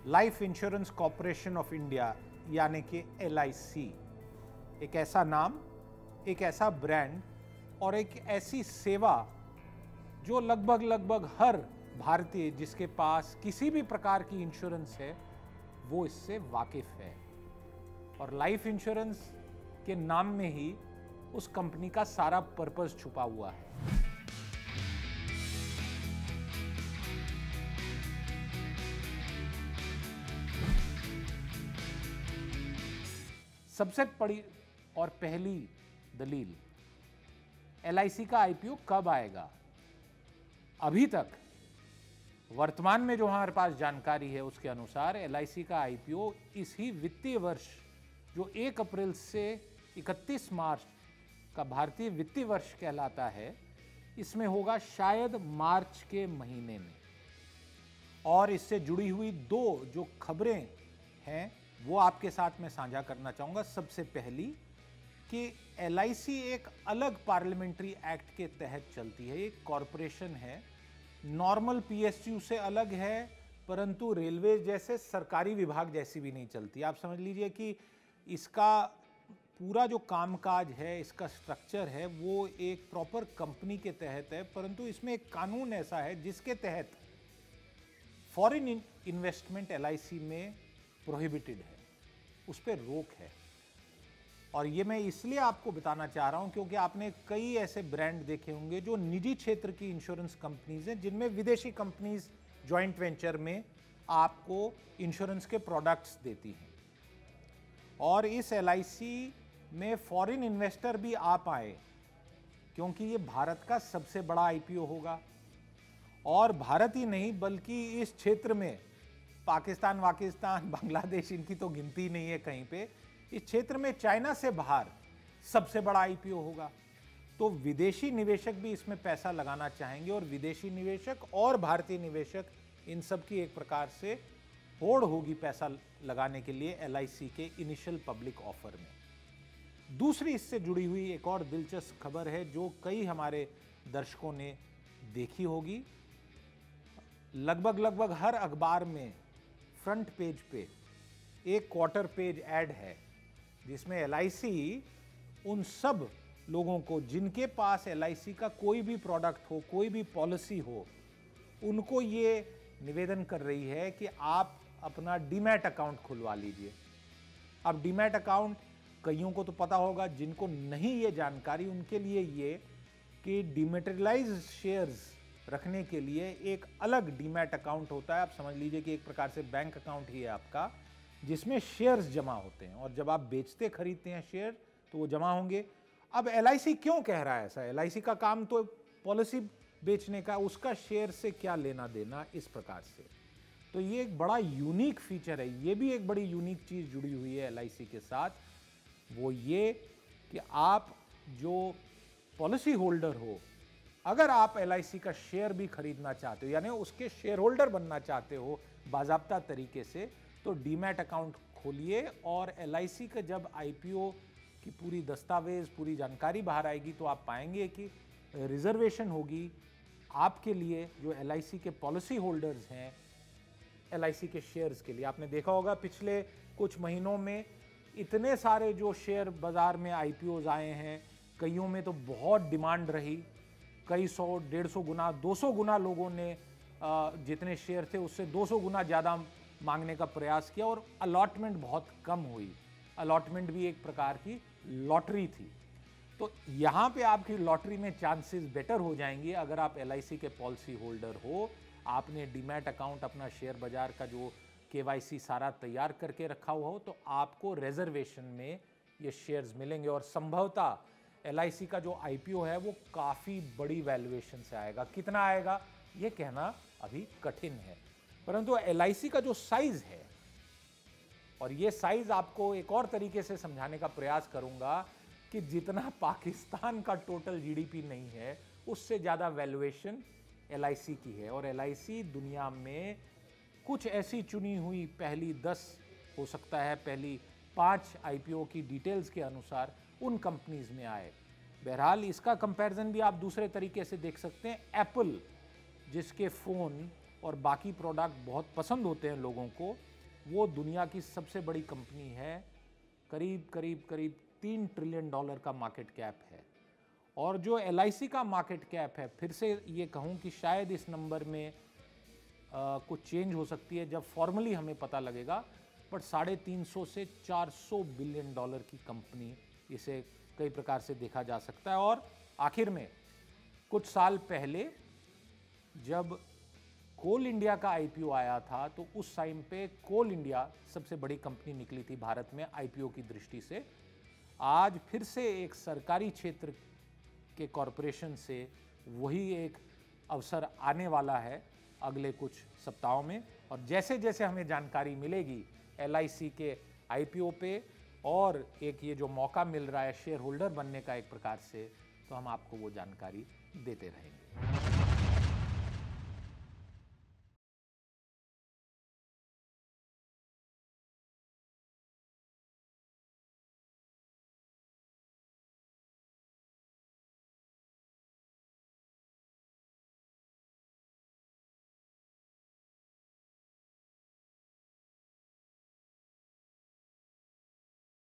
Life insurance corporation of India यानी कि LIC एक ऐसा नाम, एक ऐसा ब्रांड और एक ऐसी सेवा जो लगभग हर भारतीय जिसके पास किसी भी प्रकार की इंश्योरेंस है वो इससे वाकिफ है। और लाइफ इंश्योरेंस के नाम में ही उस कंपनी का सारा पर्पस छुपा हुआ है। सबसे बड़ी और पहली दलील, LIC का IPO कब आएगा? अभी तक वर्तमान में जो हमारे पास जानकारी है उसके अनुसार LIC का IPO इस ही वित्तीय वर्ष जो 1 अप्रैल से 31 मार्च का भारतीय वित्तीय वर्ष कहलाता है, इसमें होगा शायद मार्च के महीने में। और इससे जुड़ी हुई दो जो खबरें हैं वो आपके साथ मैं साझा करना चाहूंगा। सबसे पहली कि LIC एक अलग पार्लियामेंट्री एक्ट के तहत चलती है, एक कॉरपोरेशन है, नॉर्मल PSU से अलग है, परंतु रेलवे जैसे सरकारी विभाग जैसी भी नहीं चलती। आप समझ लीजिए कि इसका पूरा जो कामकाज है, इसका स्ट्रक्चर है, वो एक प्रॉपर कंपनी के तहत है, परंतु इसमें एक कानून ऐसा है जिसके तहत फॉरेन इन्वेस्टमेंट LIC में प्रोहिबिटेड है, उस पर रोक है। और ये मैं इसलिए आपको बताना चाह रहा हूं क्योंकि आपने कई ऐसे ब्रांड देखे होंगे जो निजी क्षेत्र की इंश्योरेंस कंपनीज हैं, जिनमें विदेशी कंपनीज जॉइंट वेंचर में आपको इंश्योरेंस के प्रोडक्ट्स देती हैं। और इस LIC में फॉरेन इन्वेस्टर भी आ पाए क्योंकि ये भारत का सबसे बड़ा IPO होगा। और भारत ही नहीं बल्कि इस क्षेत्र में पाकिस्तान, बांग्लादेश, इनकी तो गिनती नहीं है कहीं पे। इस क्षेत्र में चाइना से बाहर सबसे बड़ा IPO होगा, तो विदेशी निवेशक भी इसमें पैसा लगाना चाहेंगे और विदेशी निवेशक और भारतीय निवेशक इन सब की एक प्रकार से होड़ होगी पैसा लगाने के लिए LIC के इनिशियल पब्लिक ऑफर में। दूसरी इससे जुड़ी हुई एक और दिलचस्प खबर है जो कई हमारे दर्शकों ने देखी होगी। लगभग हर अखबार में फ्रंट पेज पे एक क्वार्टर पेज ऐड है जिसमें LIC उन सब लोगों को जिनके पास LIC का कोई भी प्रोडक्ट हो, कोई भी पॉलिसी हो, उनको ये निवेदन कर रही है कि आप अपना डीमैट अकाउंट खुलवा लीजिए। अब डीमैट अकाउंट कईयों को तो पता होगा, जिनको नहीं ये जानकारी उनके लिए ये कि डिमेटेरियलाइज्ड शेयर्स रखने के लिए एक अलग डीमैट अकाउंट होता है। आप समझ लीजिए कि एक प्रकार से बैंक अकाउंट ही है आपका, जिसमें शेयर्स जमा होते हैं और जब आप बेचते खरीदते हैं शेयर तो वो जमा होंगे। अब LIC क्यों कह रहा है ऐसा? LIC का काम तो पॉलिसी बेचने का, उसका शेयर से क्या लेना देना इस प्रकार से। तो ये एक बड़ा यूनिक फीचर है, ये भी एक बड़ी यूनिक चीज जुड़ी हुई है LIC के साथ। वो ये कि आप जो पॉलिसी होल्डर हो, अगर आप LIC का शेयर भी खरीदना चाहते हो यानी उसके शेयर होल्डर बनना चाहते हो बाज़ाब्ता तरीके से, तो डीमैट अकाउंट खोलिए और LIC का जब IPO की पूरी दस्तावेज, पूरी जानकारी बाहर आएगी तो आप पाएंगे कि रिजर्वेशन होगी आपके लिए जो LIC के पॉलिसी होल्डर्स हैं LIC के शेयर्स के लिए। आपने देखा होगा पिछले कुछ महीनों में इतने सारे जो शेयर बाजार में IPOs आए हैं, कईयों में तो बहुत डिमांड रही, कई 100, 150 गुना, 200 गुना लोगों ने जितने शेयर थे उससे 200 गुना ज़्यादा मांगने का प्रयास किया और अलॉटमेंट बहुत कम हुई। अलॉटमेंट भी एक प्रकार की लॉटरी थी। तो यहाँ पे आपकी लॉटरी में चांसेस बेटर हो जाएंगे अगर आप LIC के पॉलिसी होल्डर हो, आपने डीमैट अकाउंट, अपना शेयर बाजार का जो KYC सारा तैयार करके रखा हुआ हो, तो आपको रिजर्वेशन में ये शेयर्स मिलेंगे और संभवतः LIC का जो IPO है वो काफ़ी बड़ी वैल्यूएशन से आएगा। कितना आएगा ये कहना अभी कठिन है, परंतु LIC का जो साइज है, और ये साइज आपको एक और तरीके से समझाने का प्रयास करूंगा कि जितना पाकिस्तान का टोटल GDP नहीं है उससे ज़्यादा वैल्यूएशन LIC की है। और LIC दुनिया में कुछ ऐसी चुनी हुई पहली 10, हो सकता है पहली 5 IPO की डिटेल्स के अनुसार उन कंपनीज में आए। बहरहाल इसका कंपैरिजन भी आप दूसरे तरीके से देख सकते हैं। एप्पल जिसके फ़ोन और बाकी प्रोडक्ट बहुत पसंद होते हैं लोगों को, वो दुनिया की सबसे बड़ी कंपनी है। करीब करीब करीब $3 ट्रिलियन का मार्केट कैप है। और जो LIC का मार्केट कैप है, फिर से ये कहूँ कि शायद इस नंबर में कुछ चेंज हो सकती है जब फॉर्मली हमें पता लगेगा, बट 350 से 400 बिलियन डॉलर की कंपनी इसे कई प्रकार से देखा जा सकता है। और आखिर में कुछ साल पहले जब कोल इंडिया का IPO आया था, तो उस टाइम पे कोल इंडिया सबसे बड़ी कंपनी निकली थी भारत में IPO की दृष्टि से। आज फिर से एक सरकारी क्षेत्र के कॉरपोरेशन से वही एक अवसर आने वाला है अगले कुछ सप्ताहों में। और जैसे जैसे हमें जानकारी मिलेगी LIC के IPO पे और एक ये जो मौका मिल रहा है शेयर होल्डर बनने का एक प्रकार से, तो हम आपको वो जानकारी देते रहेंगे।